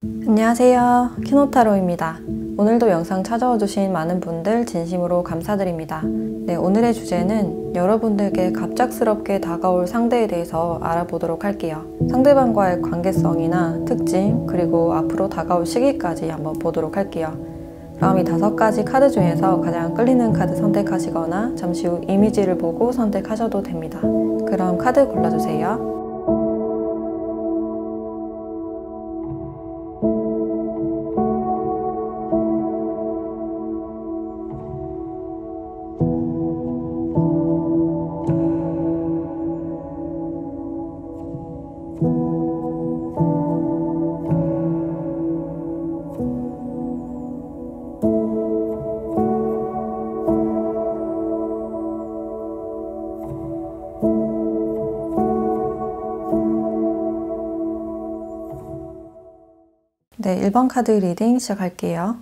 안녕하세요, 키노타로입니다. 오늘도 영상 찾아와 주신 많은 분들 진심으로 감사드립니다. 네, 오늘의 주제는 여러분들께 갑작스럽게 다가올 상대에 대해서 알아보도록 할게요. 상대방과의 관계성이나 특징, 그리고 앞으로 다가올 시기까지 한번 보도록 할게요. 그럼 이 5가지 카드 중에서 가장 끌리는 카드 선택하시거나 잠시 후 이미지를 보고 선택하셔도 됩니다. 그럼 카드 골라주세요. 네, 1번 카드 리딩 시작할게요.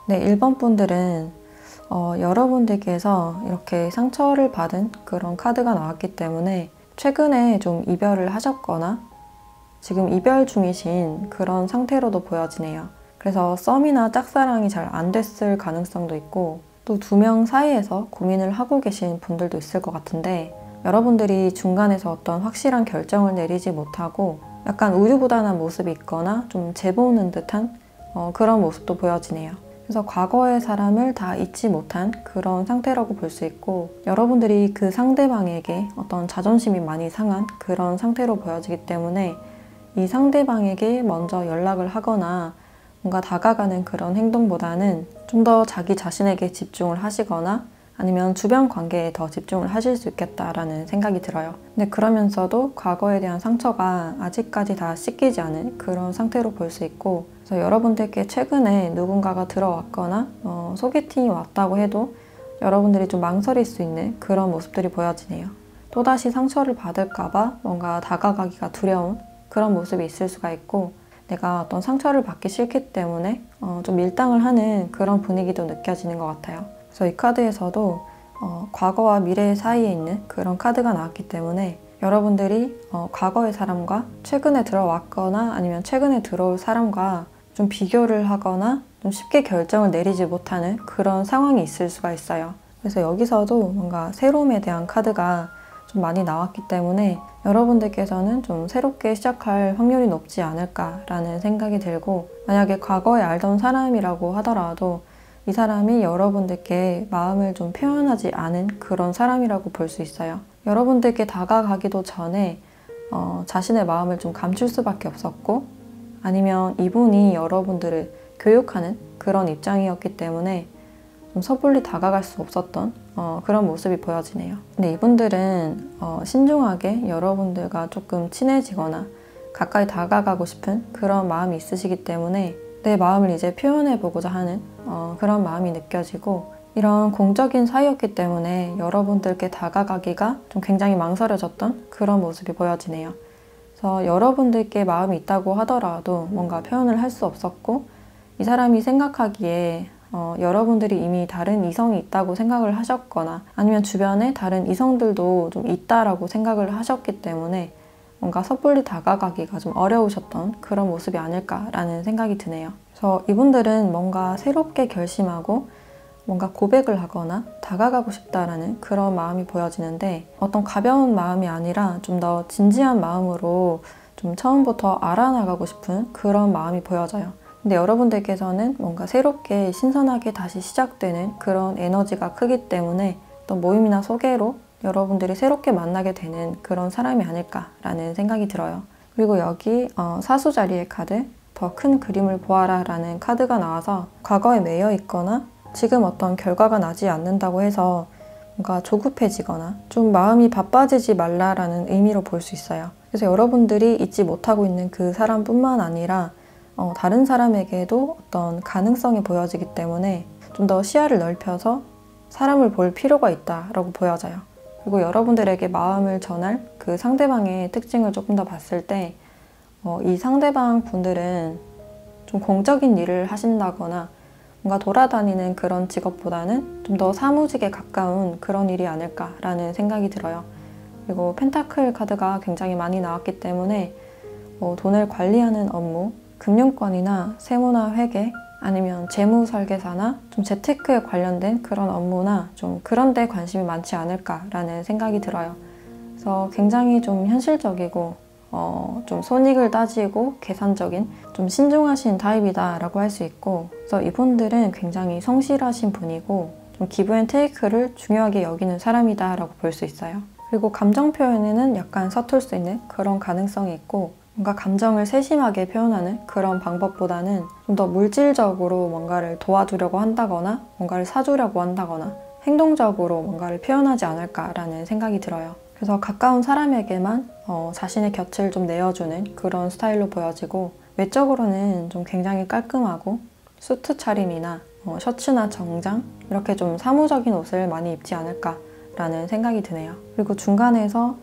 네, 1번 분들은 여러분들께서 이렇게 상처를 받은 그런 카드가 나왔기 때문에 최근에 좀 이별을 하셨거나 지금 이별 중이신 그런 상태로도 보여지네요. 그래서 썸이나 짝사랑이 잘 안 됐을 가능성도 있고 또 2명 사이에서 고민을 하고 계신 분들도 있을 것 같은데 여러분들이 중간에서 어떤 확실한 결정을 내리지 못하고 약간 우유부단한 모습이 있거나 좀 재보는 듯한 그런 모습도 보여지네요. 그래서 과거의 사람을 다 잊지 못한 그런 상태라고 볼 수 있고 여러분들이 그 상대방에게 어떤 자존심이 많이 상한 그런 상태로 보여지기 때문에 이 상대방에게 먼저 연락을 하거나 뭔가 다가가는 그런 행동보다는 좀 더 자기 자신에게 집중을 하시거나 아니면 주변 관계에 더 집중을 하실 수 있겠다라는 생각이 들어요. 근데 그러면서도 과거에 대한 상처가 아직까지 다 씻기지 않은 그런 상태로 볼 수 있고 그래서 여러분들께 최근에 누군가가 들어왔거나 소개팅이 왔다고 해도 여러분들이 좀 망설일 수 있는 그런 모습들이 보여지네요. 또다시 상처를 받을까봐 뭔가 다가가기가 두려운 그런 모습이 있을 수가 있고 내가 어떤 상처를 받기 싫기 때문에 좀 밀당을 하는 그런 분위기도 느껴지는 것 같아요. 그래서 이 카드에서도 과거와 미래 사이에 있는 그런 카드가 나왔기 때문에 여러분들이 과거의 사람과 최근에 들어왔거나 아니면 최근에 들어올 사람과 좀 비교를 하거나 좀 쉽게 결정을 내리지 못하는 그런 상황이 있을 수가 있어요. 그래서 여기서도 뭔가 새로움에 대한 카드가 좀 많이 나왔기 때문에 여러분들께서는 좀 새롭게 시작할 확률이 높지 않을까라는 생각이 들고 만약에 과거에 알던 사람이라고 하더라도 이 사람이 여러분들께 마음을 좀 표현하지 않은 그런 사람이라고 볼 수 있어요. 여러분들께 다가가기도 전에 자신의 마음을 좀 감출 수밖에 없었고 아니면 이분이 여러분들을 교육하는 그런 입장이었기 때문에 좀 섣불리 다가갈 수 없었던 그런 모습이 보여지네요. 근데 이분들은 신중하게 여러분들과 조금 친해지거나 가까이 다가가고 싶은 그런 마음이 있으시기 때문에 내 마음을 이제 표현해보고자 하는 그런 마음이 느껴지고 이런 공적인 사이였기 때문에 여러분들께 다가가기가 좀 굉장히 망설여졌던 그런 모습이 보여지네요. 그래서 여러분들께 마음이 있다고 하더라도 뭔가 표현을 할 수 없었고 이 사람이 생각하기에 여러분들이 이미 다른 이성이 있다고 생각을 하셨거나 아니면 주변에 다른 이성들도 좀 있다라고 생각을 하셨기 때문에 뭔가 섣불리 다가가기가 좀 어려우셨던 그런 모습이 아닐까라는 생각이 드네요. 그래서 이분들은 뭔가 새롭게 결심하고 뭔가 고백을 하거나 다가가고 싶다라는 그런 마음이 보여지는데 어떤 가벼운 마음이 아니라 좀 더 진지한 마음으로 좀 처음부터 알아나가고 싶은 그런 마음이 보여져요. 근데 여러분들께서는 뭔가 새롭게 신선하게 다시 시작되는 그런 에너지가 크기 때문에 어떤 모임이나 소개로 여러분들이 새롭게 만나게 되는 그런 사람이 아닐까라는 생각이 들어요. 그리고 여기 사수 자리의 카드, 더 큰 그림을 보아라 라는 카드가 나와서 과거에 매여 있거나 지금 어떤 결과가 나지 않는다고 해서 뭔가 조급해지거나 좀 마음이 바빠지지 말라라는 의미로 볼 수 있어요. 그래서 여러분들이 잊지 못하고 있는 그 사람뿐만 아니라 다른 사람에게도 어떤 가능성이 보여지기 때문에 좀 더 시야를 넓혀서 사람을 볼 필요가 있다라고 보여져요. 그리고 여러분들에게 마음을 전할 그 상대방의 특징을 조금 더 봤을 때 이 상대방 분들은 좀 공적인 일을 하신다거나 뭔가 돌아다니는 그런 직업보다는 좀 더 사무직에 가까운 그런 일이 아닐까라는 생각이 들어요. 그리고 펜타클 카드가 굉장히 많이 나왔기 때문에 돈을 관리하는 업무, 금융권이나 세무나 회계, 아니면 재무 설계사나 좀 재테크에 관련된 그런 업무나 좀 그런 데 관심이 많지 않을까라는 생각이 들어요. 그래서 굉장히 좀 현실적이고 좀 손익을 따지고 계산적인 좀 신중하신 타입이다라고 할 수 있고, 그래서 이분들은 굉장히 성실하신 분이고 좀 기브 앤 테이크를 중요하게 여기는 사람이다라고 볼 수 있어요. 그리고 감정 표현에는 약간 서툴 수 있는 그런 가능성이 있고, 뭔가 감정을 세심하게 표현하는 그런 방법보다는 좀 더 물질적으로 뭔가를 도와주려고 한다거나 뭔가를 사주려고 한다거나 행동적으로 뭔가를 표현하지 않을까라는 생각이 들어요. 그래서 가까운 사람에게만 자신의 곁을 좀 내어주는 그런 스타일로 보여지고, 외적으로는 좀 굉장히 깔끔하고 수트 차림이나 셔츠나 정장 이렇게 좀 사무적인 옷을 많이 입지 않을까라는 생각이 드네요. 그리고 중간에서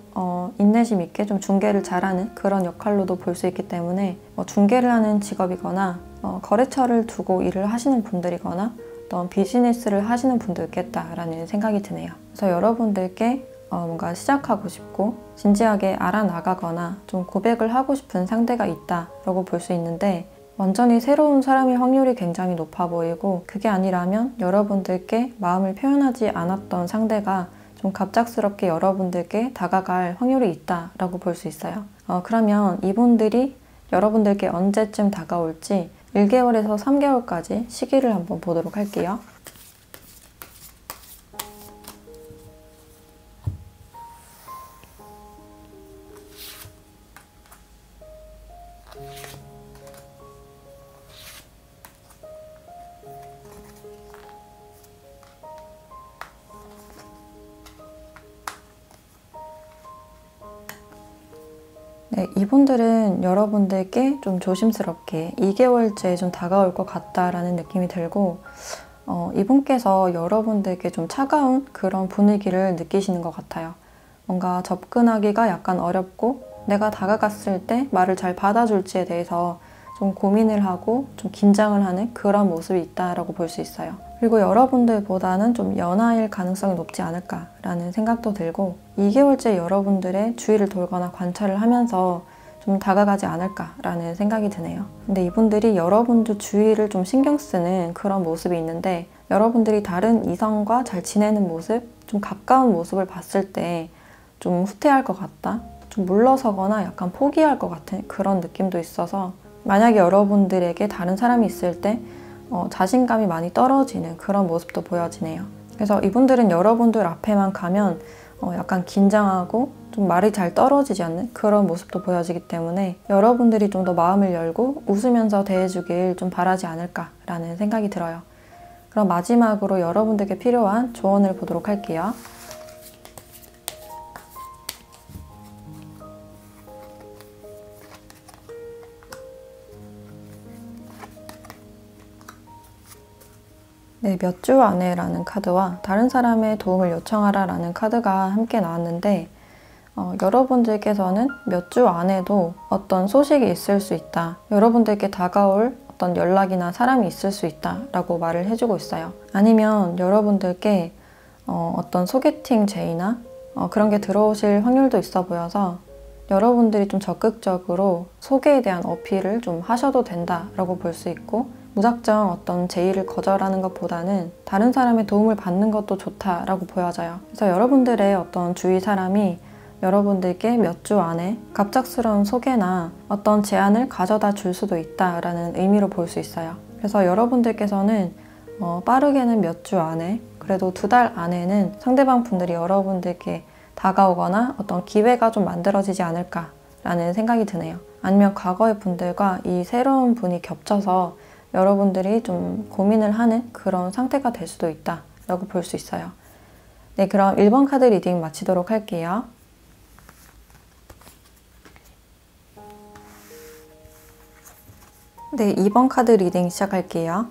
인내심 있게 좀 중개를 잘하는 그런 역할로도 볼 수 있기 때문에 중개를 하는 직업이거나 거래처를 두고 일을 하시는 분들이거나 어떤 비즈니스를 하시는 분도 있겠다라는 생각이 드네요. 그래서 여러분들께 뭔가 시작하고 싶고 진지하게 알아나가거나 좀 고백을 하고 싶은 상대가 있다라고 볼 수 있는데, 완전히 새로운 사람일 확률이 굉장히 높아 보이고, 그게 아니라면 여러분들께 마음을 표현하지 않았던 상대가 좀 갑작스럽게 여러분들께 다가갈 확률이 있다라고 볼 수 있어요. 그러면 이분들이 여러분들께 언제쯤 다가올지 1개월에서 3개월까지 시기를 한번 보도록 할게요. 네, 이분들은 여러분들께 좀 조심스럽게 2개월째 좀 다가올 것 같다라는 느낌이 들고, 이분께서 여러분들께 좀 차가운 그런 분위기를 느끼시는 것 같아요. 뭔가 접근하기가 약간 어렵고, 내가 다가갔을 때 말을 잘 받아줄지에 대해서 좀 고민을 하고 좀 긴장을 하는 그런 모습이 있다라고 볼 수 있어요. 그리고 여러분들보다는 좀 연하일 가능성이 높지 않을까라는 생각도 들고, 2개월째 여러분들의 주위를 돌거나 관찰을 하면서 좀 다가가지 않을까라는 생각이 드네요. 근데 이분들이 여러분들 주위를 좀 신경 쓰는 그런 모습이 있는데, 여러분들이 다른 이성과 잘 지내는 모습, 좀 가까운 모습을 봤을 때 좀 후퇴할 것 같다? 좀 물러서거나 약간 포기할 것 같은 그런 느낌도 있어서, 만약에 여러분들에게 다른 사람이 있을 때 자신감이 많이 떨어지는 그런 모습도 보여지네요. 그래서 이분들은 여러분들 앞에만 가면 약간 긴장하고 좀 말이 잘 떨어지지 않는 그런 모습도 보여지기 때문에, 여러분들이 좀 더 마음을 열고 웃으면서 대해주길 좀 바라지 않을까라는 생각이 들어요. 그럼 마지막으로 여러분들께 필요한 조언을 보도록 할게요. 네, 몇 주 안에라는 카드와 다른 사람의 도움을 요청하라 라는 카드가 함께 나왔는데, 여러분들께서는 몇 주 안에도 어떤 소식이 있을 수 있다, 여러분들께 다가올 어떤 연락이나 사람이 있을 수 있다 라고 말을 해주고 있어요. 아니면 여러분들께 어떤 소개팅 제의나 그런 게 들어오실 확률도 있어 보여서, 여러분들이 좀 적극적으로 소개에 대한 어필을 좀 하셔도 된다라고 볼 수 있고, 무작정 어떤 제의를 거절하는 것보다는 다른 사람의 도움을 받는 것도 좋다라고 보여져요. 그래서 여러분들의 어떤 주위 사람이 여러분들께 몇 주 안에 갑작스러운 소개나 어떤 제안을 가져다 줄 수도 있다라는 의미로 볼 수 있어요. 그래서 여러분들께서는 빠르게는 몇 주 안에, 그래도 2달 안에는 상대방 분들이 여러분들께 다가오거나 어떤 기회가 좀 만들어지지 않을까라는 생각이 드네요. 아니면 과거의 분들과 이 새로운 분이 겹쳐서 여러분들이 좀 고민을 하는 그런 상태가 될 수도 있다라고 볼 수 있어요. 네, 그럼 1번 카드 리딩 마치도록 할게요. 네, 2번 카드 리딩 시작할게요.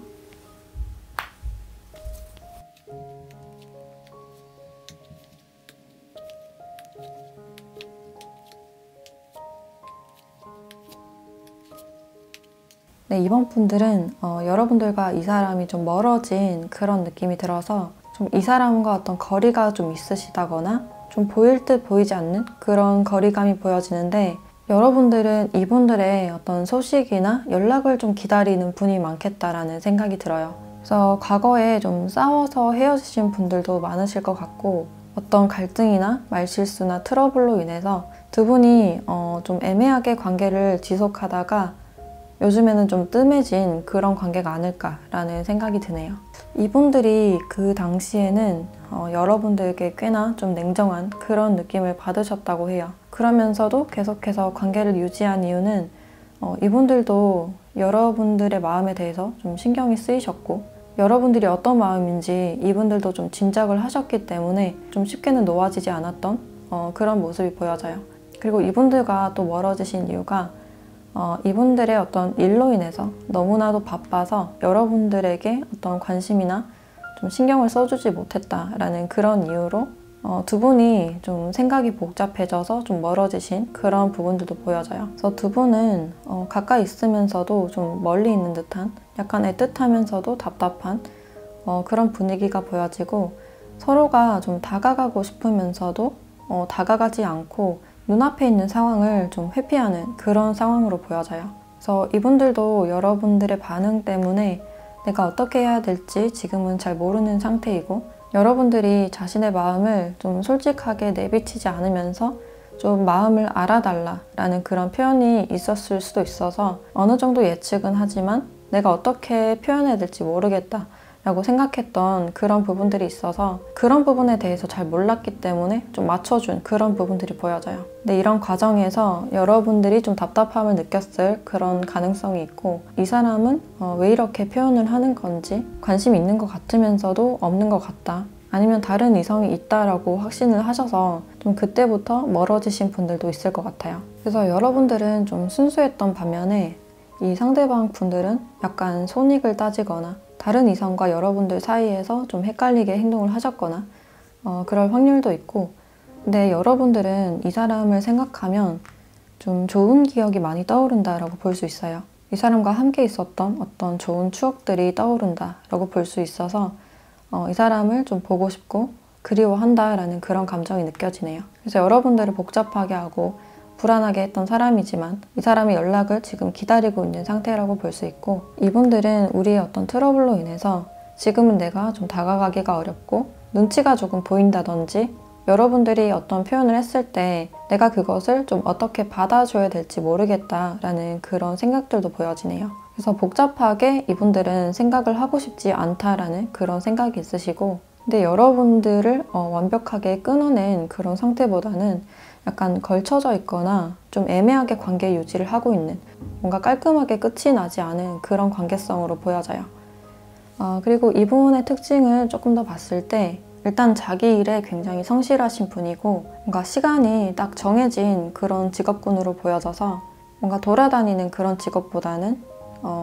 네, 네, 이번 분들은 여러분들과 이 사람이 좀 멀어진 그런 느낌이 들어서 좀 이 사람과 어떤 거리가 좀 있으시다거나 좀 보일 듯 보이지 않는 그런 거리감이 보여지는데, 여러분들은 이분들의 어떤 소식이나 연락을 좀 기다리는 분이 많겠다라는 생각이 들어요. 그래서 과거에 좀 싸워서 헤어지신 분들도 많으실 것 같고, 어떤 갈등이나 말실수나 트러블로 인해서 두 분이 좀 애매하게 관계를 지속하다가 요즘에는 좀 뜸해진 그런 관계가 아닐까라는 생각이 드네요. 이분들이 그 당시에는 여러분들에게 꽤나 좀 냉정한 그런 느낌을 받으셨다고 해요. 그러면서도 계속해서 관계를 유지한 이유는 이분들도 여러분들의 마음에 대해서 좀 신경이 쓰이셨고, 여러분들이 어떤 마음인지 이분들도 좀 짐작을 하셨기 때문에 좀 쉽게는 놓아지지 않았던 그런 모습이 보여져요. 그리고 이분들과 또 멀어지신 이유가 이분들의 어떤 일로 인해서 너무나도 바빠서 여러분들에게 어떤 관심이나 좀 신경을 써주지 못했다라는 그런 이유로 두 분이 좀 생각이 복잡해져서 좀 멀어지신 그런 부분들도 보여져요. 그래서 두 분은 가까이 있으면서도 좀 멀리 있는 듯한, 약간 애틋하면서도 답답한 그런 분위기가 보여지고, 서로가 좀 다가가고 싶으면서도 다가가지 않고 눈앞에 있는 상황을 좀 회피하는 그런 상황으로 보여져요. 그래서 이분들도 여러분들의 반응 때문에 내가 어떻게 해야 될지 지금은 잘 모르는 상태이고, 여러분들이 자신의 마음을 좀 솔직하게 내비치지 않으면서 좀 마음을 알아달라라는 그런 표현이 있었을 수도 있어서 어느 정도 예측은 하지만 내가 어떻게 표현해야 될지 모르겠다 라고 생각했던 그런 부분들이 있어서 그런 부분에 대해서 잘 몰랐기 때문에 좀 맞춰준 그런 부분들이 보여져요. 근데 이런 과정에서 여러분들이 좀 답답함을 느꼈을 그런 가능성이 있고, 이 사람은 왜 이렇게 표현을 하는 건지 관심이 있는 것 같으면서도 없는 것 같다, 아니면 다른 이성이 있다라고 확신을 하셔서 좀 그때부터 멀어지신 분들도 있을 것 같아요. 그래서 여러분들은 좀 순수했던 반면에 이 상대방 분들은 약간 손익을 따지거나 다른 이성과 여러분들 사이에서 좀 헷갈리게 행동을 하셨거나 그럴 확률도 있고, 근데 여러분들은 이 사람을 생각하면 좀 좋은 기억이 많이 떠오른다라고 볼 수 있어요. 이 사람과 함께 있었던 어떤 좋은 추억들이 떠오른다라고 볼 수 있어서 이 사람을 좀 보고 싶고 그리워한다라는 그런 감정이 느껴지네요. 그래서 여러분들을 복잡하게 하고 불안하게 했던 사람이지만 이 사람이 연락을 지금 기다리고 있는 상태라고 볼 수 있고, 이분들은 우리의 어떤 트러블로 인해서 지금은 내가 좀 다가가기가 어렵고 눈치가 조금 보인다든지, 여러분들이 어떤 표현을 했을 때 내가 그것을 좀 어떻게 받아줘야 될지 모르겠다라는 그런 생각들도 보여지네요. 그래서 복잡하게 이분들은 생각을 하고 싶지 않다라는 그런 생각이 있으시고, 근데 여러분들을 완벽하게 끊어낸 그런 상태보다는 약간 걸쳐져 있거나 좀 애매하게 관계 유지를 하고 있는, 뭔가 깔끔하게 끝이 나지 않은 그런 관계성으로 보여져요. 그리고 이분의 특징을 조금 더 봤을 때 일단 자기 일에 굉장히 성실하신 분이고, 뭔가 시간이 딱 정해진 그런 직업군으로 보여져서 뭔가 돌아다니는 그런 직업보다는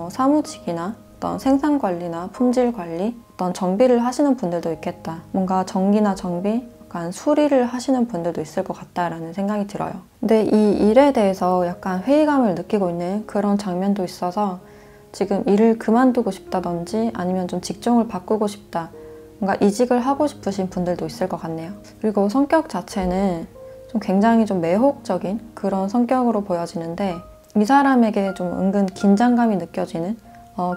사무직이나 어떤 생산관리나 품질관리, 어떤 정비를 하시는 분들도 있겠다, 뭔가 전기나 정비, 약간 수리를 하시는 분들도 있을 것 같다라는 생각이 들어요. 근데 이 일에 대해서 약간 회의감을 느끼고 있는 그런 장면도 있어서 지금 일을 그만두고 싶다든지 아니면 좀 직종을 바꾸고 싶다, 뭔가 이직을 하고 싶으신 분들도 있을 것 같네요. 그리고 성격 자체는 좀 굉장히 좀 매혹적인 그런 성격으로 보여지는데, 이 사람에게 좀 은근 긴장감이 느껴지는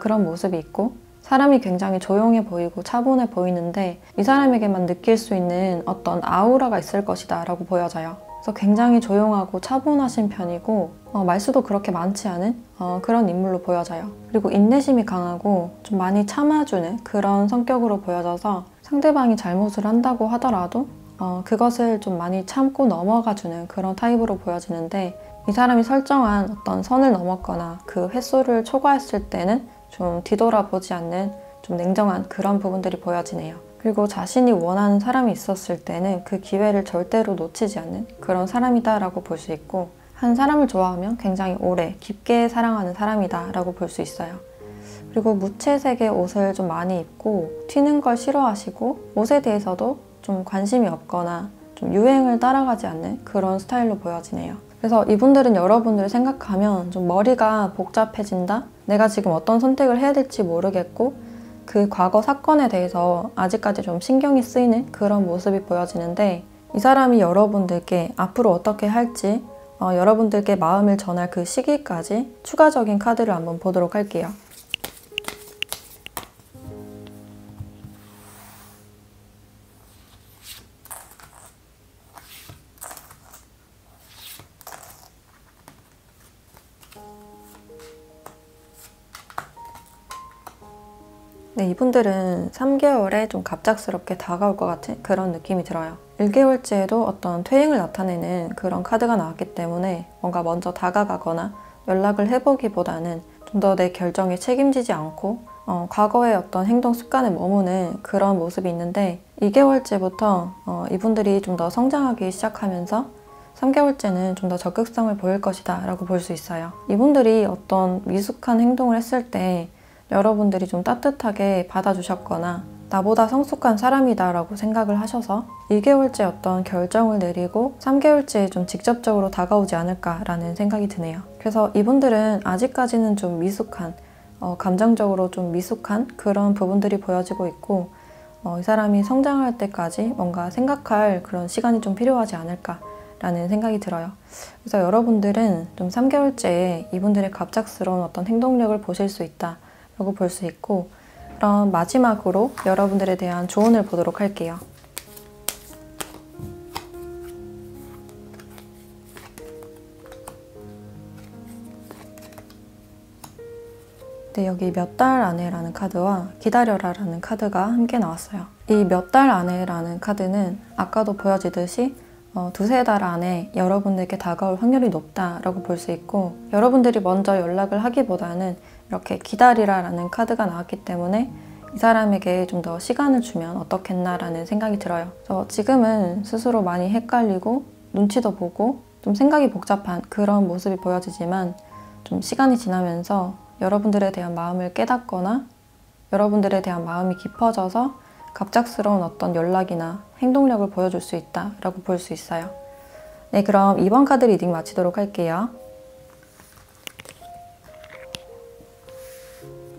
그런 모습이 있고, 사람이 굉장히 조용해 보이고 차분해 보이는데 이 사람에게만 느낄 수 있는 어떤 아우라가 있을 것이다 라고 보여져요. 그래서 굉장히 조용하고 차분하신 편이고 말수도 그렇게 많지 않은 그런 인물로 보여져요. 그리고 인내심이 강하고 좀 많이 참아주는 그런 성격으로 보여져서 상대방이 잘못을 한다고 하더라도 그것을 좀 많이 참고 넘어가주는 그런 타입으로 보여지는데, 이 사람이 설정한 어떤 선을 넘었거나 그 횟수를 초과했을 때는 좀 뒤돌아보지 않는 좀 냉정한 그런 부분들이 보여지네요. 그리고 자신이 원하는 사람이 있었을 때는 그 기회를 절대로 놓치지 않는 그런 사람이다라고 볼 수 있고, 한 사람을 좋아하면 굉장히 오래 깊게 사랑하는 사람이다라고 볼 수 있어요. 그리고 무채색의 옷을 좀 많이 입고 튀는 걸 싫어하시고 옷에 대해서도 좀 관심이 없거나 좀 유행을 따라가지 않는 그런 스타일로 보여지네요. 그래서 이분들은 여러분들을 생각하면 좀 머리가 복잡해진다? 내가 지금 어떤 선택을 해야 될지 모르겠고 그 과거 사건에 대해서 아직까지 좀 신경이 쓰이는 그런 모습이 보여지는데, 이 사람이 여러분들께 앞으로 어떻게 할지 여러분들께 마음을 전할 그 시기까지 추가적인 카드를 한번 보도록 할게요. 네, 이분들은 3개월에 좀 갑작스럽게 다가올 것 같은 그런 느낌이 들어요. 1개월째에도 어떤 퇴행을 나타내는 그런 카드가 나왔기 때문에 뭔가 먼저 다가가거나 연락을 해보기보다는 좀 더 내 결정에 책임지지 않고 과거의 어떤 행동 습관에 머무는 그런 모습이 있는데, 2개월째부터 이분들이 좀 더 성장하기 시작하면서 3개월째는 좀 더 적극성을 보일 것이다 라고 볼 수 있어요. 이분들이 어떤 미숙한 행동을 했을 때 여러분들이 좀 따뜻하게 받아주셨거나 나보다 성숙한 사람이다 라고 생각을 하셔서 2개월째 어떤 결정을 내리고 3개월째에 좀 직접적으로 다가오지 않을까라는 생각이 드네요. 그래서 이분들은 아직까지는 좀 미숙한, 감정적으로 좀 미숙한 그런 부분들이 보여지고 있고, 이 사람이 성장할 때까지 뭔가 생각할 그런 시간이 좀 필요하지 않을까라는 생각이 들어요. 그래서 여러분들은 좀 3개월째에 이분들의 갑작스러운 어떤 행동력을 보실 수 있다 라고 볼 수 있고, 그럼 마지막으로 여러분들에 대한 조언을 보도록 할게요. 네, 여기 몇 달 안에라는 카드와 기다려라 라는 카드가 함께 나왔어요. 이 몇 달 안에라는 카드는 아까도 보여지듯이 두세 달 안에 여러분들께 다가올 확률이 높다라고 볼 수 있고, 여러분들이 먼저 연락을 하기보다는 이렇게 기다리라 라는 카드가 나왔기 때문에 이 사람에게 좀 더 시간을 주면 어떻겠나 라는 생각이 들어요. 그래서 지금은 스스로 많이 헷갈리고 눈치도 보고 좀 생각이 복잡한 그런 모습이 보여지지만, 좀 시간이 지나면서 여러분들에 대한 마음을 깨닫거나 여러분들에 대한 마음이 깊어져서 갑작스러운 어떤 연락이나 행동력을 보여줄 수 있다라고 볼 수 있어요. 네, 그럼 이번 카드 리딩 마치도록 할게요.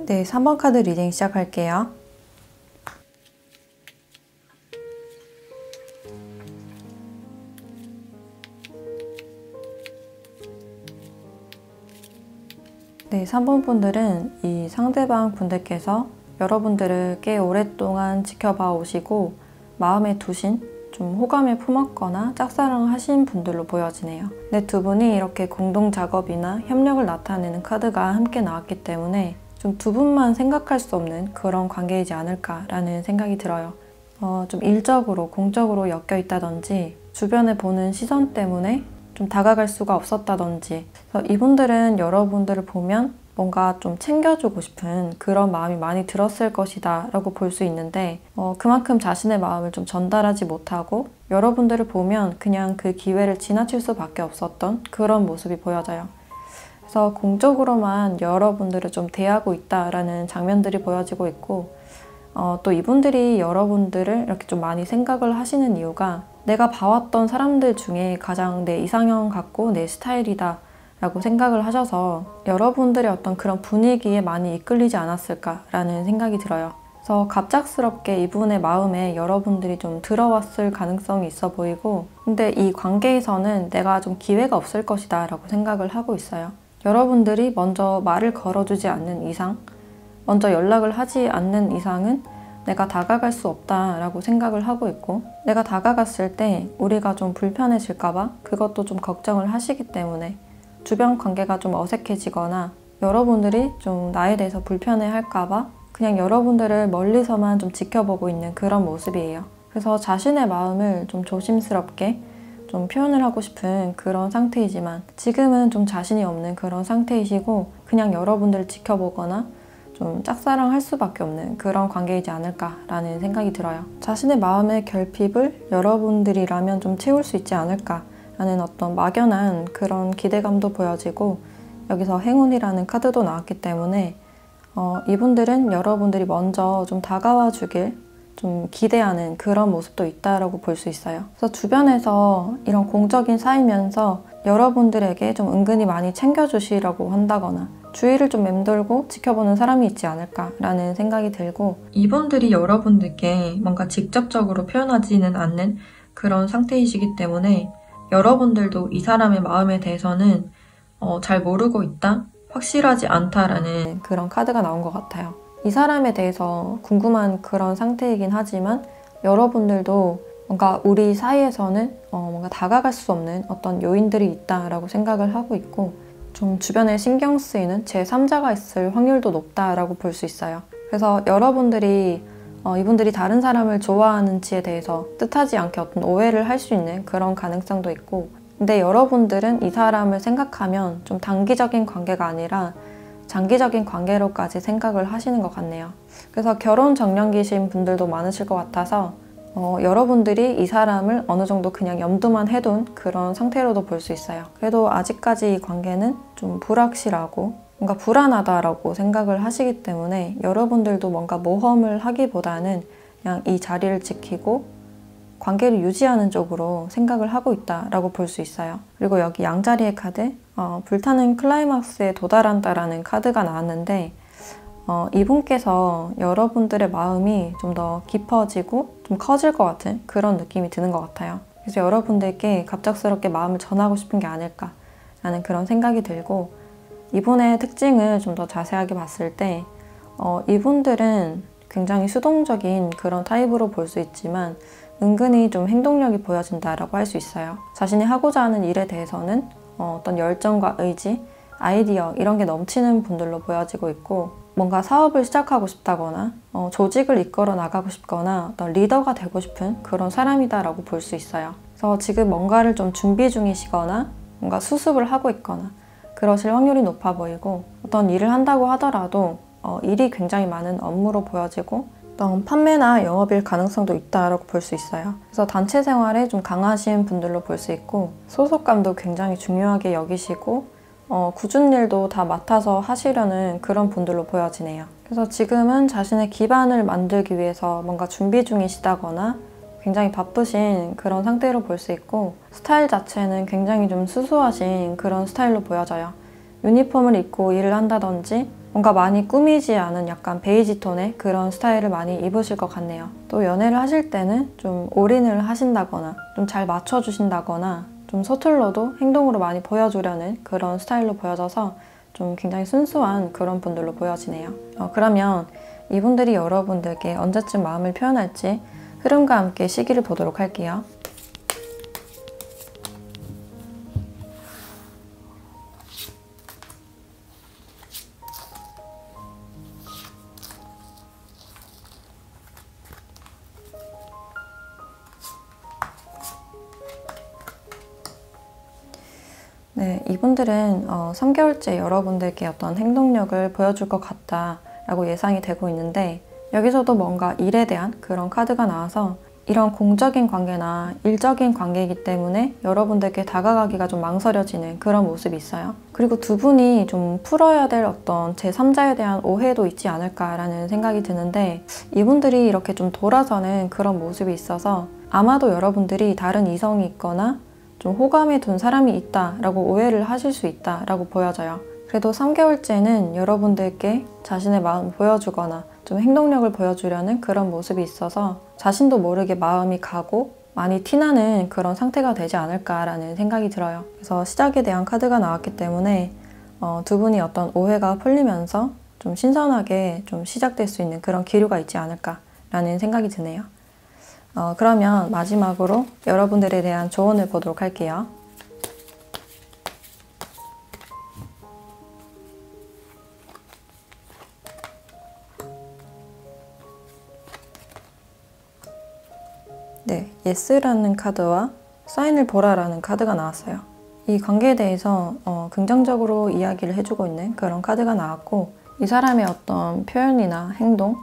네, 3번 카드 리딩 시작할게요. 네, 3번 분들은 이 상대방 분들께서 여러분들을 꽤 오랫동안 지켜봐 오시고 마음에 두신, 좀 호감을 품었거나 짝사랑을 하신 분들로 보여지네요. 네, 두 분이 이렇게 공동 작업이나 협력을 나타내는 카드가 함께 나왔기 때문에 좀 두 분만 생각할 수 없는 그런 관계이지 않을까라는 생각이 들어요. 좀 일적으로, 공적으로 엮여 있다든지 주변에 보는 시선 때문에 좀 다가갈 수가 없었다든지, 그래서 이분들은 여러분들을 보면 뭔가 좀 챙겨주고 싶은 그런 마음이 많이 들었을 것이다 라고 볼 수 있는데, 그만큼 자신의 마음을 좀 전달하지 못하고 여러분들을 보면 그냥 그 기회를 지나칠 수밖에 없었던 그런 모습이 보여져요. 그래서 공적으로만 여러분들을 좀 대하고 있다라는 장면들이 보여지고 있고, 또 이분들이 여러분들을 이렇게 좀 많이 생각을 하시는 이유가 내가 봐왔던 사람들 중에 가장 내 이상형 같고 내 스타일이다 라고 생각을 하셔서 여러분들의 어떤 그런 분위기에 많이 이끌리지 않았을까라는 생각이 들어요. 그래서 갑작스럽게 이분의 마음에 여러분들이 좀 들어왔을 가능성이 있어 보이고, 근데 이 관계에서는 내가 좀 기회가 없을 것이다 라고 생각을 하고 있어요. 여러분들이 먼저 말을 걸어주지 않는 이상, 먼저 연락을 하지 않는 이상은 내가 다가갈 수 없다라고 생각을 하고 있고, 내가 다가갔을 때 우리가 좀 불편해질까봐 그것도 좀 걱정을 하시기 때문에 주변 관계가 좀 어색해지거나 여러분들이 좀 나에 대해서 불편해할까봐 그냥 여러분들을 멀리서만 좀 지켜보고 있는 그런 모습이에요. 그래서 자신의 마음을 좀 조심스럽게 좀 표현을 하고 싶은 그런 상태이지만 지금은 좀 자신이 없는 그런 상태이시고 그냥 여러분들을 지켜보거나 좀 짝사랑할 수밖에 없는 그런 관계이지 않을까라는 생각이 들어요. 자신의 마음의 결핍을 여러분들이라면 좀 채울 수 있지 않을까라는 어떤 막연한 그런 기대감도 보여지고, 여기서 행운이라는 카드도 나왔기 때문에 이분들은 여러분들이 먼저 좀 다가와 주길 좀 기대하는 그런 모습도 있다라고 볼 수 있어요. 그래서 주변에서 이런 공적인 사이면서 여러분들에게 좀 은근히 많이 챙겨주시려고 한다거나 주위를 좀 맴돌고 지켜보는 사람이 있지 않을까라는 생각이 들고, 이분들이 여러분들께 뭔가 직접적으로 표현하지는 않는 그런 상태이시기 때문에 여러분들도 이 사람의 마음에 대해서는 잘 모르고 있다? 확실하지 않다라는 그런 카드가 나온 것 같아요. 이 사람에 대해서 궁금한 그런 상태이긴 하지만 여러분들도 뭔가 우리 사이에서는 뭔가 다가갈 수 없는 어떤 요인들이 있다라고 생각을 하고 있고, 좀 주변에 신경 쓰이는 제3자가 있을 확률도 높다라고 볼 수 있어요. 그래서 여러분들이 이분들이 다른 사람을 좋아하는지에 대해서 뜻하지 않게 어떤 오해를 할 수 있는 그런 가능성도 있고, 근데 여러분들은 이 사람을 생각하면 좀 단기적인 관계가 아니라 장기적인 관계로까지 생각을 하시는 것 같네요. 그래서 결혼 정년기신 분들도 많으실 것 같아서 여러분들이 이 사람을 어느 정도 그냥 염두만 해둔 그런 상태로도 볼 수 있어요. 그래도 아직까지 이 관계는 좀 불확실하고 뭔가 불안하다라고 생각을 하시기 때문에 여러분들도 뭔가 모험을 하기보다는 그냥 이 자리를 지키고 관계를 유지하는 쪽으로 생각을 하고 있다라고 볼 수 있어요. 그리고 여기 양자리의 카드, 불타는 클라이막스에 도달한다라는 카드가 나왔는데, 이분께서 여러분들의 마음이 좀 더 깊어지고 좀 커질 것 같은 그런 느낌이 드는 것 같아요. 그래서 여러분들께 갑작스럽게 마음을 전하고 싶은 게 아닐까라는 그런 생각이 들고, 이분의 특징을 좀 더 자세하게 봤을 때 이분들은 굉장히 수동적인 그런 타입으로 볼 수 있지만 은근히 좀 행동력이 보여진다라고 할 수 있어요. 자신이 하고자 하는 일에 대해서는 어떤 열정과 의지, 아이디어 이런 게 넘치는 분들로 보여지고 있고, 뭔가 사업을 시작하고 싶다거나 조직을 이끌어 나가고 싶거나 어떤 리더가 되고 싶은 그런 사람이다라고 볼 수 있어요. 그래서 지금 뭔가를 좀 준비 중이시거나 뭔가 수습을 하고 있거나 그러실 확률이 높아 보이고, 어떤 일을 한다고 하더라도 일이 굉장히 많은 업무로 보여지고 어떤 판매나 영업일 가능성도 있다라고 볼 수 있어요. 그래서 단체 생활에 좀 강하신 분들로 볼 수 있고, 소속감도 굉장히 중요하게 여기시고 굳은 일도 다 맡아서 하시려는 그런 분들로 보여지네요. 그래서 지금은 자신의 기반을 만들기 위해서 뭔가 준비 중이시다거나 굉장히 바쁘신 그런 상태로 볼 수 있고, 스타일 자체는 굉장히 좀 수수하신 그런 스타일로 보여져요. 유니폼을 입고 일을 한다든지 뭔가 많이 꾸미지 않은 약간 베이지 톤의 그런 스타일을 많이 입으실 것 같네요. 또 연애를 하실 때는 좀 올인을 하신다거나 좀 잘 맞춰주신다거나 좀 서툴러도 행동으로 많이 보여주려는 그런 스타일로 보여져서 좀 굉장히 순수한 그런 분들로 보여지네요. 그러면 이분들이 여러분들께 언제쯤 마음을 표현할지 흐름과 함께 시기를 보도록 할게요. 네, 이분들은 3개월째 여러분들께 어떤 행동력을 보여줄 것 같다라고 예상이 되고 있는데, 여기서도 뭔가 일에 대한 그런 카드가 나와서 이런 공적인 관계나 일적인 관계이기 때문에 여러분들께 다가가기가 좀 망설여지는 그런 모습이 있어요. 그리고 두 분이 좀 풀어야 될 어떤 제3자에 대한 오해도 있지 않을까라는 생각이 드는데, 이분들이 이렇게 좀 돌아서는 그런 모습이 있어서 아마도 여러분들이 다른 이성이 있거나 좀 호감에 둔 사람이 있다라고 오해를 하실 수 있다라고 보여져요. 그래도 3개월째는 여러분들께 자신의 마음을 보여주거나 좀 행동력을 보여주려는 그런 모습이 있어서 자신도 모르게 마음이 가고 많이 티나는 그런 상태가 되지 않을까라는 생각이 들어요. 그래서 시작에 대한 카드가 나왔기 때문에 두 분이 어떤 오해가 풀리면서 좀 신선하게 좀 시작될 수 있는 그런 기류가 있지 않을까라는 생각이 드네요. 그러면 마지막으로 여러분들에 대한 조언을 보도록 할게요. 네, Yes라는 카드와 사인을 보라라는 카드가 나왔어요. 이 관계에 대해서 긍정적으로 이야기를 해주고 있는 그런 카드가 나왔고, 이 사람의 어떤 표현이나 행동,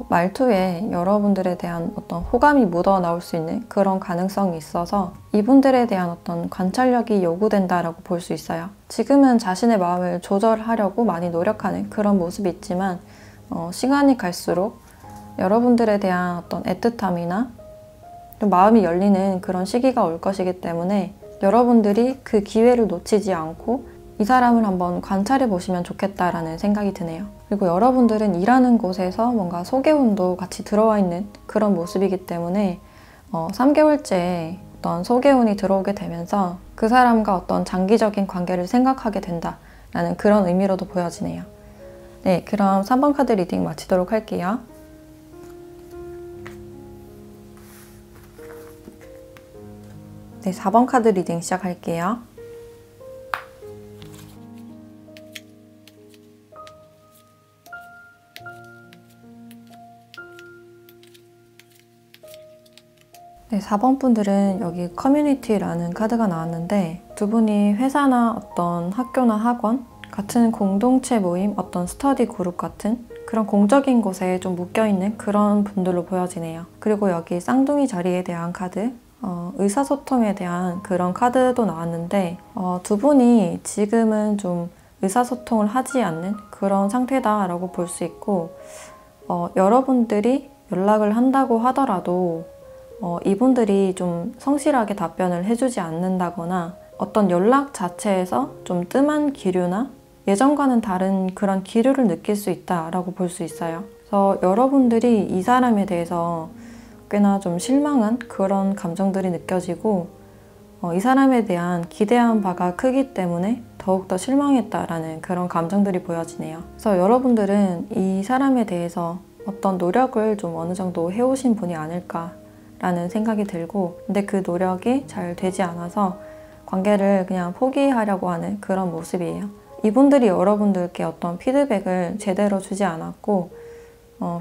말투에 여러분들에 대한 어떤 호감이 묻어 나올 수 있는 그런 가능성이 있어서 이분들에 대한 어떤 관찰력이 요구된다라고 볼 수 있어요. 지금은 자신의 마음을 조절하려고 많이 노력하는 그런 모습이 있지만 시간이 갈수록 여러분들에 대한 어떤 애틋함이나 좀 마음이 열리는 그런 시기가 올 것이기 때문에 여러분들이 그 기회를 놓치지 않고 이 사람을 한번 관찰해 보시면 좋겠다라는 생각이 드네요. 그리고 여러분들은 일하는 곳에서 뭔가 소개운도 같이 들어와 있는 그런 모습이기 때문에 3개월째 어떤 소개운이 들어오게 되면서 그 사람과 어떤 장기적인 관계를 생각하게 된다라는 그런 의미로도 보여지네요. 네, 그럼 3번 카드 리딩 마치도록 할게요. 네, 4번 카드 리딩 시작할게요. 네, 4번 분들은 여기 커뮤니티라는 카드가 나왔는데 두 분이 회사나 어떤 학교나 학원 같은 공동체 모임, 어떤 스터디 그룹 같은 그런 공적인 곳에 좀 묶여있는 그런 분들로 보여지네요. 그리고 여기 쌍둥이 자리에 대한 카드, 의사소통에 대한 그런 카드도 나왔는데 두 분이 지금은 좀 의사소통을 하지 않는 그런 상태다라고 볼 수 있고 여러분들이 연락을 한다고 하더라도 이분들이 좀 성실하게 답변을 해주지 않는다거나 어떤 연락 자체에서 좀 뜸한 기류나 예전과는 다른 그런 기류를 느낄 수 있다라고 볼 수 있어요. 그래서 여러분들이 이 사람에 대해서 꽤나 좀 실망한 그런 감정들이 느껴지고 이 사람에 대한 기대한 바가 크기 때문에 더욱더 실망했다라는 그런 감정들이 보여지네요. 그래서 여러분들은 이 사람에 대해서 어떤 노력을 좀 어느 정도 해오신 분이 아닐까라는 생각이 들고 근데 그 노력이 잘 되지 않아서 관계를 그냥 포기하려고 하는 그런 모습이에요. 이분들이 여러분들께 어떤 피드백을 제대로 주지 않았고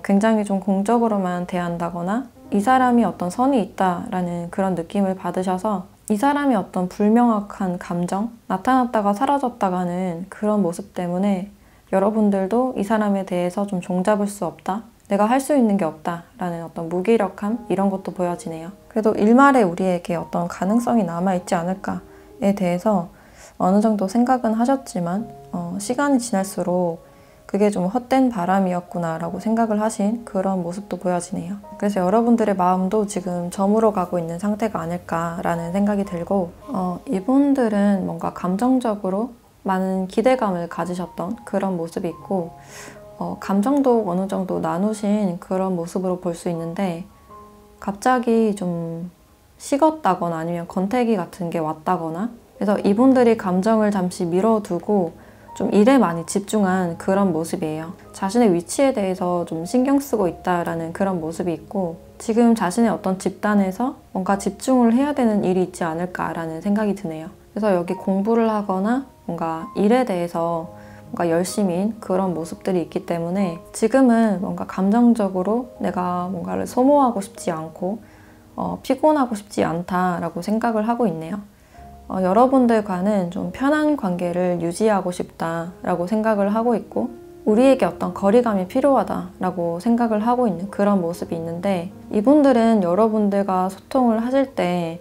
굉장히 좀 공적으로만 대한다거나 이 사람이 어떤 선이 있다라는 그런 느낌을 받으셔서 이 사람이 어떤 불명확한 감정, 나타났다가 사라졌다가는 그런 모습 때문에 여러분들도 이 사람에 대해서 좀 종잡을 수 없다, 내가 할 수 있는 게 없다라는 어떤 무기력함 이런 것도 보여지네요. 그래도 일말에 우리에게 어떤 가능성이 남아있지 않을까에 대해서 어느 정도 생각은 하셨지만 시간이 지날수록 그게 좀 헛된 바람이었구나 라고 생각을 하신 그런 모습도 보여지네요. 그래서 여러분들의 마음도 지금 저물어 가고 있는 상태가 아닐까라는 생각이 들고 이분들은 뭔가 감정적으로 많은 기대감을 가지셨던 그런 모습이 있고 감정도 어느 정도 나누신 그런 모습으로 볼 수 있는데 갑자기 좀 식었다거나 아니면 권태기 같은 게 왔다거나 그래서 이분들이 감정을 잠시 미뤄두고 좀 일에 많이 집중한 그런 모습이에요. 자신의 위치에 대해서 좀 신경 쓰고 있다라는 그런 모습이 있고 지금 자신의 어떤 집단에서 뭔가 집중을 해야 되는 일이 있지 않을까라는 생각이 드네요. 그래서 여기 공부를 하거나 뭔가 일에 대해서 뭔가 열심인 그런 모습들이 있기 때문에 지금은 뭔가 감정적으로 내가 뭔가를 소모하고 싶지 않고 피곤하고 싶지 않다라고 생각을 하고 있네요. 여러분들과는 좀 편한 관계를 유지하고 싶다라고 생각을 하고 있고 우리에게 어떤 거리감이 필요하다라고 생각을 하고 있는 그런 모습이 있는데 이분들은 여러분들과 소통을 하실 때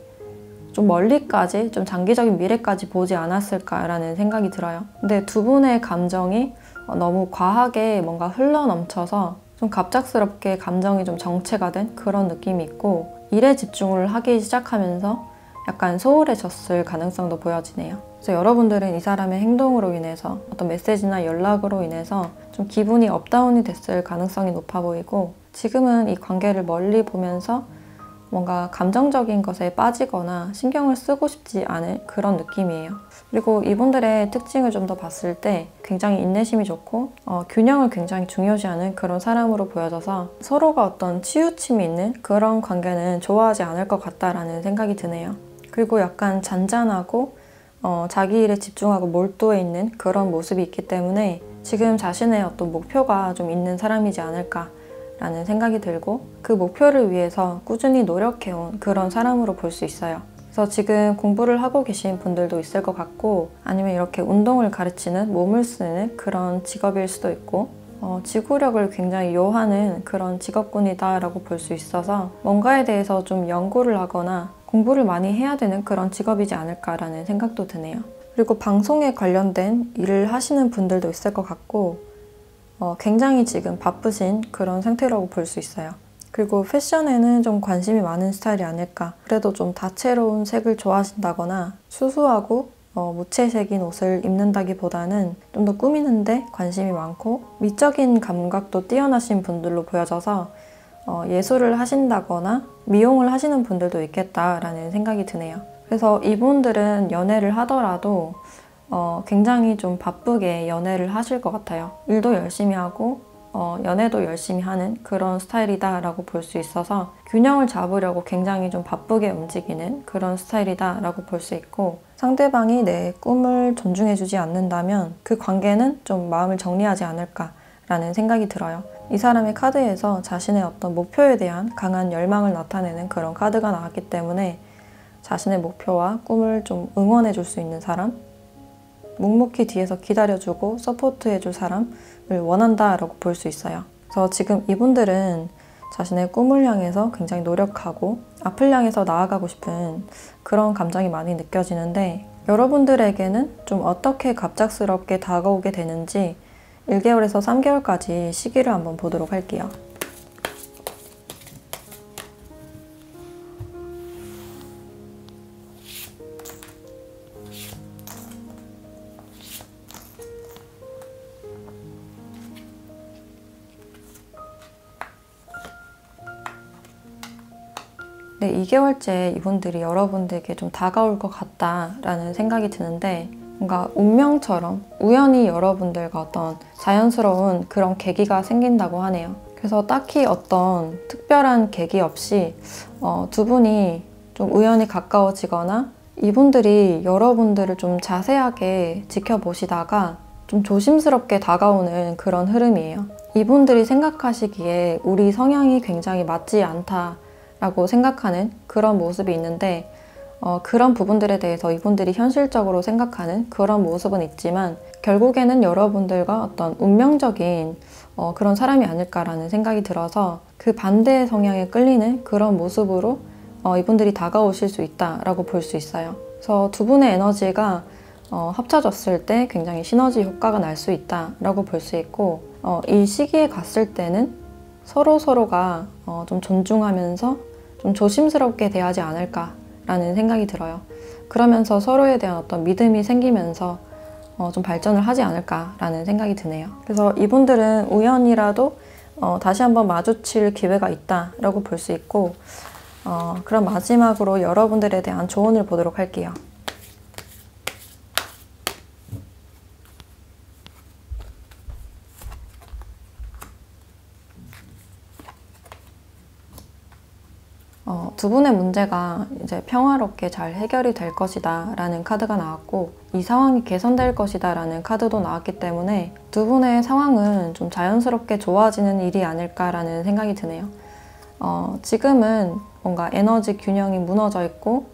좀 멀리까지, 좀 장기적인 미래까지 보지 않았을까라는 생각이 들어요. 근데 두 분의 감정이 너무 과하게 뭔가 흘러넘쳐서 좀 갑작스럽게 감정이 좀 정체가 된 그런 느낌이 있고 일에 집중을 하기 시작하면서 약간 소홀해졌을 가능성도 보여지네요. 그래서 여러분들은 이 사람의 행동으로 인해서 어떤 메시지나 연락으로 인해서 좀 기분이 업다운이 됐을 가능성이 높아 보이고 지금은 이 관계를 멀리 보면서 뭔가 감정적인 것에 빠지거나 신경을 쓰고 싶지 않은 그런 느낌이에요. 그리고 이분들의 특징을 좀 더 봤을 때 굉장히 인내심이 좋고 균형을 굉장히 중요시하는 그런 사람으로 보여져서 서로가 어떤 치우침이 있는 그런 관계는 좋아하지 않을 것 같다라는 생각이 드네요. 그리고 약간 잔잔하고 자기 일에 집중하고 몰두해 있는 그런 모습이 있기 때문에 지금 자신의 어떤 목표가 좀 있는 사람이지 않을까 라는 생각이 들고 그 목표를 위해서 꾸준히 노력해온 그런 사람으로 볼 수 있어요. 그래서 지금 공부를 하고 계신 분들도 있을 것 같고 아니면 이렇게 운동을 가르치는 몸을 쓰는 그런 직업일 수도 있고 지구력을 굉장히 요하는 그런 직업군이다 라고 볼 수 있어서 뭔가에 대해서 좀 연구를 하거나 공부를 많이 해야 되는 그런 직업이지 않을까라는 생각도 드네요. 그리고 방송에 관련된 일을 하시는 분들도 있을 것 같고 굉장히 지금 바쁘신 그런 상태라고 볼 수 있어요. 그리고 패션에는 좀 관심이 많은 스타일이 아닐까. 그래도 좀 다채로운 색을 좋아하신다거나 수수하고 무채색인 옷을 입는다기보다는 좀 더 꾸미는데 관심이 많고 미적인 감각도 뛰어나신 분들로 보여져서 예술을 하신다거나 미용을 하시는 분들도 있겠다라는 생각이 드네요. 그래서 이분들은 연애를 하더라도 굉장히 좀 바쁘게 연애를 하실 것 같아요. 일도 열심히 하고 연애도 열심히 하는 그런 스타일이다 라고 볼 수 있어서 균형을 잡으려고 굉장히 좀 바쁘게 움직이는 그런 스타일이다 라고 볼 수 있고, 상대방이 내 꿈을 존중해주지 않는다면 그 관계는 좀 마음을 정리하지 않을까 라는 생각이 들어요. 이 사람의 카드에서 자신의 어떤 목표에 대한 강한 열망을 나타내는 그런 카드가 나왔기 때문에 자신의 목표와 꿈을 좀 응원해줄 수 있는 사람, 묵묵히 뒤에서 기다려주고 서포트해줄 사람을 원한다라고 볼 수 있어요. 그래서 지금 이분들은 자신의 꿈을 향해서 굉장히 노력하고 앞을 향해서 나아가고 싶은 그런 감정이 많이 느껴지는데, 여러분들에게는 좀 어떻게 갑작스럽게 다가오게 되는지 1개월에서 3개월까지 시기를 한번 보도록 할게요. 네, 2개월째 이분들이 여러분들에게 좀 다가올 것 같다라는 생각이 드는데, 뭔가 운명처럼 우연히 여러분들과 어떤 자연스러운 그런 계기가 생긴다고 하네요. 그래서 딱히 어떤 특별한 계기 없이 두 분이 좀 우연히 가까워지거나 이분들이 여러분들을 좀 자세하게 지켜보시다가 좀 조심스럽게 다가오는 그런 흐름이에요. 이분들이 생각하시기에 우리 성향이 굉장히 맞지 않다라고 생각하는 그런 모습이 있는데, 그런 부분들에 대해서 이분들이 현실적으로 생각하는 그런 모습은 있지만 결국에는 여러분들과 어떤 운명적인 그런 사람이 아닐까라는 생각이 들어서 그 반대의 성향에 끌리는 그런 모습으로 이분들이 다가오실 수 있다라고 볼 수 있어요. 그래서 두 분의 에너지가 합쳐졌을 때 굉장히 시너지 효과가 날 수 있다라고 볼 수 있고, 이 시기에 갔을 때는 서로가 좀 존중하면서 좀 조심스럽게 대하지 않을까라는 생각이 들어요. 그러면서 서로에 대한 어떤 믿음이 생기면서 좀 발전을 하지 않을까라는 생각이 드네요. 그래서 이분들은 우연이라도 다시 한번 마주칠 기회가 있다라고 볼 수 있고, 그럼 마지막으로 여러분들에 대한 조언을 보도록 할게요. 두 분의 문제가 이제 평화롭게 잘 해결이 될 것이다 라는 카드가 나왔고, 이 상황이 개선될 것이다 라는 카드도 나왔기 때문에 두 분의 상황은 좀 자연스럽게 좋아지는 일이 아닐까라는 생각이 드네요. 지금은 뭔가 에너지 균형이 무너져 있고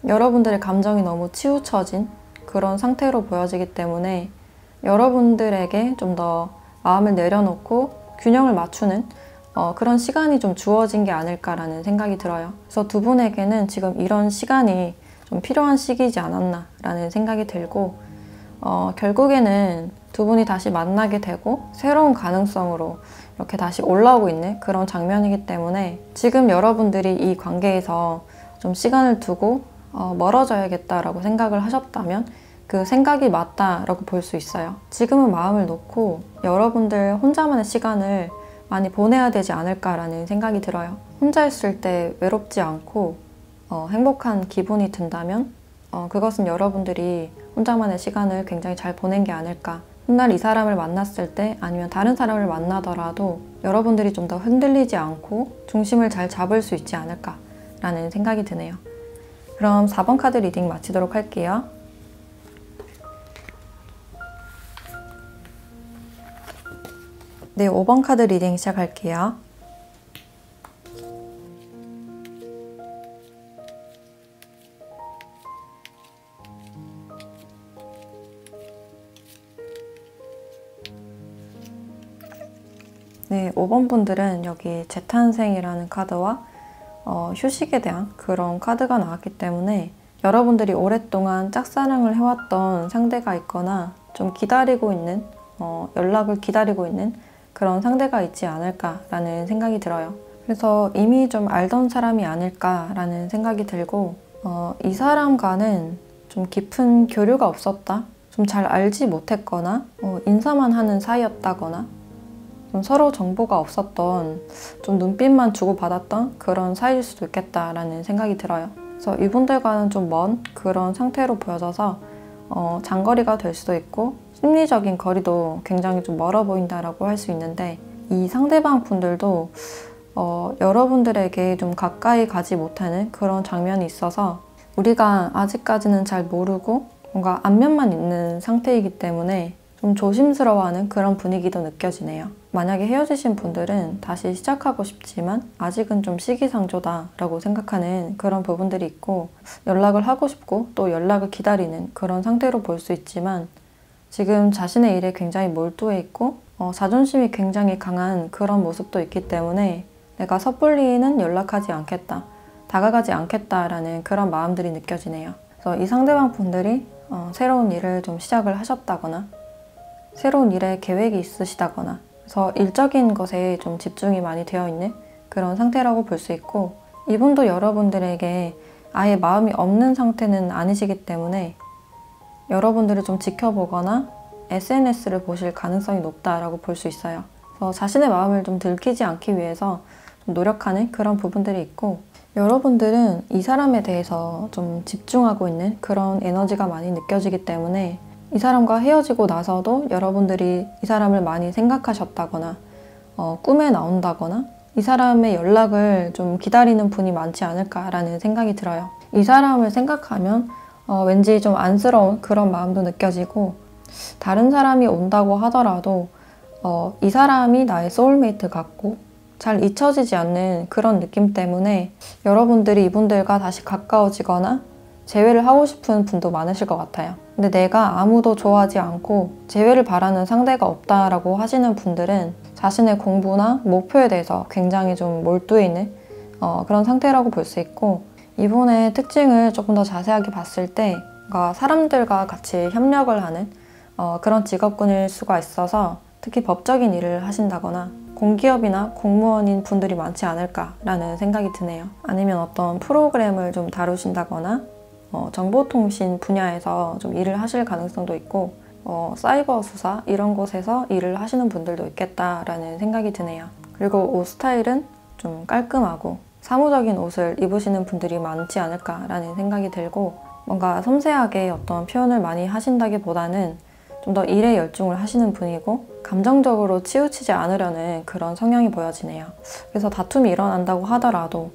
여러분들의 감정이 너무 치우쳐진 그런 상태로 보여지기 때문에 여러분들에게 좀 더 마음을 내려놓고 균형을 맞추는 그런 시간이 좀 주어진 게 아닐까라는 생각이 들어요. 그래서 두 분에게는 지금 이런 시간이 좀 필요한 시기이지 않았나 라는 생각이 들고, 결국에는 두 분이 다시 만나게 되고 새로운 가능성으로 이렇게 다시 올라오고 있는 그런 장면이기 때문에 지금 여러분들이 이 관계에서 좀 시간을 두고 멀어져야겠다라고 생각을 하셨다면 그 생각이 맞다라고 볼 수 있어요. 지금은 마음을 놓고 여러분들 혼자만의 시간을 많이 보내야 되지 않을까라는 생각이 들어요. 혼자 있을 때 외롭지 않고 행복한 기분이 든다면 그것은 여러분들이 혼자만의 시간을 굉장히 잘 보낸 게 아닐까. 훗날 이 사람을 만났을 때 아니면 다른 사람을 만나더라도 여러분들이 좀 더 흔들리지 않고 중심을 잘 잡을 수 있지 않을까라는 생각이 드네요. 그럼 4번 카드 리딩 마치도록 할게요. 네, 5번 카드 리딩 시작할게요. 네, 5번 분들은 여기 재탄생이라는 카드와 휴식에 대한 그런 카드가 나왔기 때문에 여러분들이 오랫동안 짝사랑을 해왔던 상대가 있거나 좀 기다리고 있는 연락을 기다리고 있는 그런 상대가 있지 않을까라는 생각이 들어요. 그래서 이미 좀 알던 사람이 아닐까라는 생각이 들고, 이 사람과는 좀 깊은 교류가 없었다, 좀 잘 알지 못했거나 인사만 하는 사이였다거나 좀 서로 정보가 없었던, 좀 눈빛만 주고받았던 그런 사이일 수도 있겠다라는 생각이 들어요. 그래서 이분들과는 좀 먼 그런 상태로 보여져서 장거리가 될 수도 있고, 심리적인 거리도 굉장히 좀 멀어 보인다라고 할 수 있는데, 이 상대방 분들도 여러분들에게 좀 가까이 가지 못하는 그런 장면이 있어서 우리가 아직까지는 잘 모르고 뭔가 안면만 있는 상태이기 때문에 좀 조심스러워하는 그런 분위기도 느껴지네요. 만약에 헤어지신 분들은 다시 시작하고 싶지만 아직은 좀 시기상조다라고 생각하는 그런 부분들이 있고, 연락을 하고 싶고 또 연락을 기다리는 그런 상태로 볼 수 있지만, 지금 자신의 일에 굉장히 몰두해 있고 자존심이 굉장히 강한 그런 모습도 있기 때문에 내가 섣불리는 연락하지 않겠다, 다가가지 않겠다라는 그런 마음들이 느껴지네요. 그래서 이 상대방 분들이 새로운 일을 좀 시작을 하셨다거나 새로운 일에 계획이 있으시다거나, 그래서 일적인 것에 좀 집중이 많이 되어 있는 그런 상태라고 볼 수 있고, 이분도 여러분들에게 아예 마음이 없는 상태는 아니시기 때문에 여러분들을 좀 지켜보거나 SNS를 보실 가능성이 높다라고 볼 수 있어요. 그래서 자신의 마음을 좀 들키지 않기 위해서 좀 노력하는 그런 부분들이 있고, 여러분들은 이 사람에 대해서 좀 집중하고 있는 그런 에너지가 많이 느껴지기 때문에 이 사람과 헤어지고 나서도 여러분들이 이 사람을 많이 생각하셨다거나 꿈에 나온다거나 이 사람의 연락을 좀 기다리는 분이 많지 않을까라는 생각이 들어요. 이 사람을 생각하면 왠지 좀 안쓰러운 그런 마음도 느껴지고, 다른 사람이 온다고 하더라도 이 사람이 나의 소울메이트 같고 잘 잊혀지지 않는 그런 느낌 때문에 여러분들이 이분들과 다시 가까워지거나 재회를 하고 싶은 분도 많으실 것 같아요. 근데 내가 아무도 좋아하지 않고 재회를 바라는 상대가 없다라고 하시는 분들은 자신의 공부나 목표에 대해서 굉장히 좀 몰두해 있는 그런 상태라고 볼 수 있고, 이분의 특징을 조금 더 자세하게 봤을 때 뭔가 사람들과 같이 협력을 하는 그런 직업군일 수가 있어서, 특히 법적인 일을 하신다거나 공기업이나 공무원인 분들이 많지 않을까라는 생각이 드네요. 아니면 어떤 프로그램을 좀 다루신다거나 정보통신 분야에서 좀 일을 하실 가능성도 있고, 사이버 수사 이런 곳에서 일을 하시는 분들도 있겠다라는 생각이 드네요. 그리고 옷 스타일은 좀 깔끔하고 사무적인 옷을 입으시는 분들이 많지 않을까라는 생각이 들고, 뭔가 섬세하게 어떤 표현을 많이 하신다기보다는 좀 더 일에 열중을 하시는 분이고, 감정적으로 치우치지 않으려는 그런 성향이 보여지네요. 그래서 다툼이 일어난다고 하더라도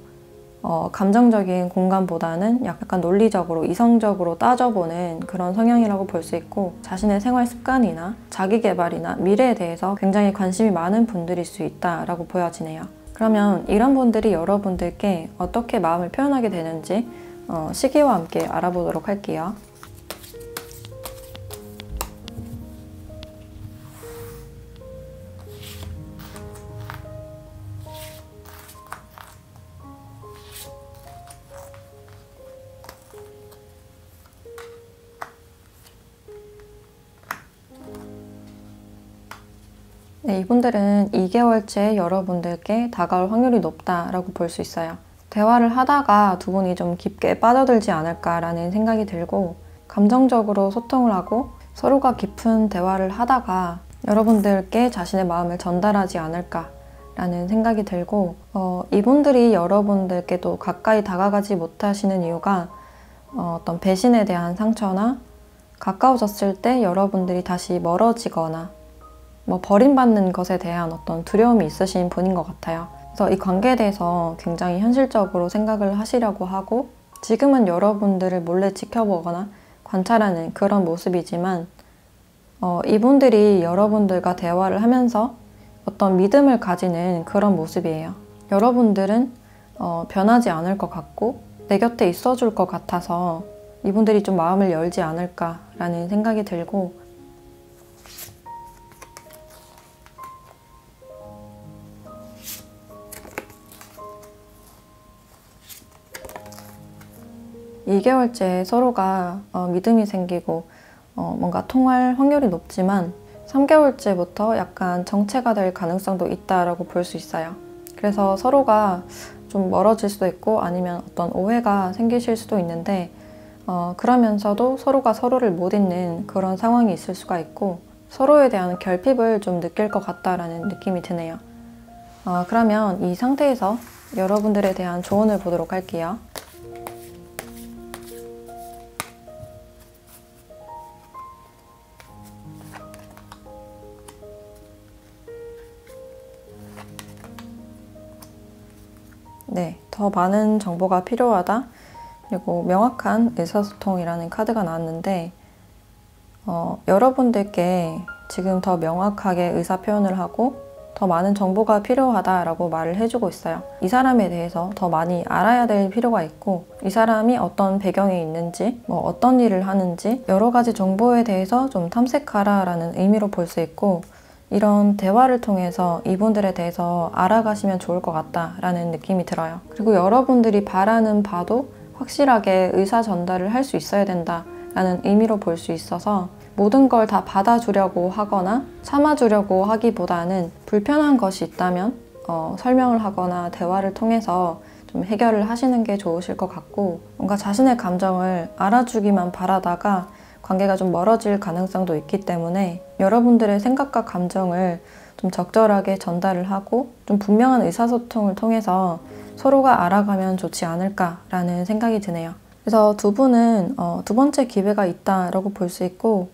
감정적인 공감보다는 약간 논리적으로 이성적으로 따져보는 그런 성향이라고 볼 수 있고, 자신의 생활 습관이나 자기 개발이나 미래에 대해서 굉장히 관심이 많은 분들일 수 있다라고 보여지네요. 그러면 이런 분들이 여러분들께 어떻게 마음을 표현하게 되는지 시기와 함께 알아보도록 할게요. 네, 이분들은 2개월째 여러분들께 다가올 확률이 높다라고 볼 수 있어요. 대화를 하다가 두 분이 좀 깊게 빠져들지 않을까라는 생각이 들고, 감정적으로 소통을 하고 서로가 깊은 대화를 하다가 여러분들께 자신의 마음을 전달하지 않을까라는 생각이 들고, 이분들이 여러분들께도 가까이 다가가지 못하시는 이유가 어떤 배신에 대한 상처나 가까워졌을 때 여러분들이 다시 멀어지거나 버림받는 것에 대한 어떤 두려움이 있으신 분인 것 같아요. 그래서 이 관계에 대해서 굉장히 현실적으로 생각을 하시려고 하고, 지금은 여러분들을 몰래 지켜보거나 관찰하는 그런 모습이지만 이분들이 여러분들과 대화를 하면서 어떤 믿음을 가지는 그런 모습이에요. 여러분들은 변하지 않을 것 같고 내 곁에 있어줄 것 같아서 이분들이 좀 마음을 열지 않을까라는 생각이 들고, 이 2개월째 서로가 믿음이 생기고 뭔가 통할 확률이 높지만, 3개월째부터 약간 정체가 될 가능성도 있다라고 볼 수 있어요. 그래서 서로가 좀 멀어질 수도 있고 아니면 어떤 오해가 생기실 수도 있는데 그러면서도 서로가 서로를 못 잊는 그런 상황이 있을 수가 있고 서로에 대한 결핍을 좀 느낄 것 같다라는 느낌이 드네요. 그러면 이 상태에서 여러분들에 대한 조언을 보도록 할게요. 네, 더 많은 정보가 필요하다. 그리고 명확한 의사소통이라는 카드가 나왔는데 여러분들께 지금 더 명확하게 의사 표현을 하고 더 많은 정보가 필요하다라고 말을 해주고 있어요. 이 사람에 대해서 더 많이 알아야 될 필요가 있고 이 사람이 어떤 배경이 있는지 어떤 일을 하는지 여러 가지 정보에 대해서 좀 탐색하라라는 의미로 볼 수 있고 이런 대화를 통해서 이분들에 대해서 알아가시면 좋을 것 같다라는 느낌이 들어요. 그리고 여러분들이 바라는 바도 확실하게 의사 전달을 할 수 있어야 된다라는 의미로 볼 수 있어서 모든 걸 다 받아주려고 하거나 참아주려고 하기보다는 불편한 것이 있다면 설명을 하거나 대화를 통해서 좀 해결을 하시는 게 좋으실 것 같고 뭔가 자신의 감정을 알아주기만 바라다가 관계가 좀 멀어질 가능성도 있기 때문에 여러분들의 생각과 감정을 좀 적절하게 전달을 하고 좀 분명한 의사소통을 통해서 서로가 알아가면 좋지 않을까라는 생각이 드네요. 그래서 두 분은 두 번째 기회가 있다라고 볼 수 있고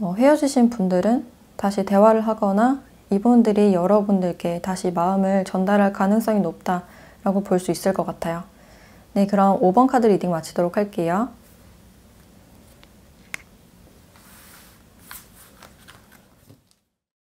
헤어지신 분들은 다시 대화를 하거나 이분들이 여러분들께 다시 마음을 전달할 가능성이 높다라고 볼 수 있을 것 같아요. 네, 그럼 5번 카드 리딩 마치도록 할게요.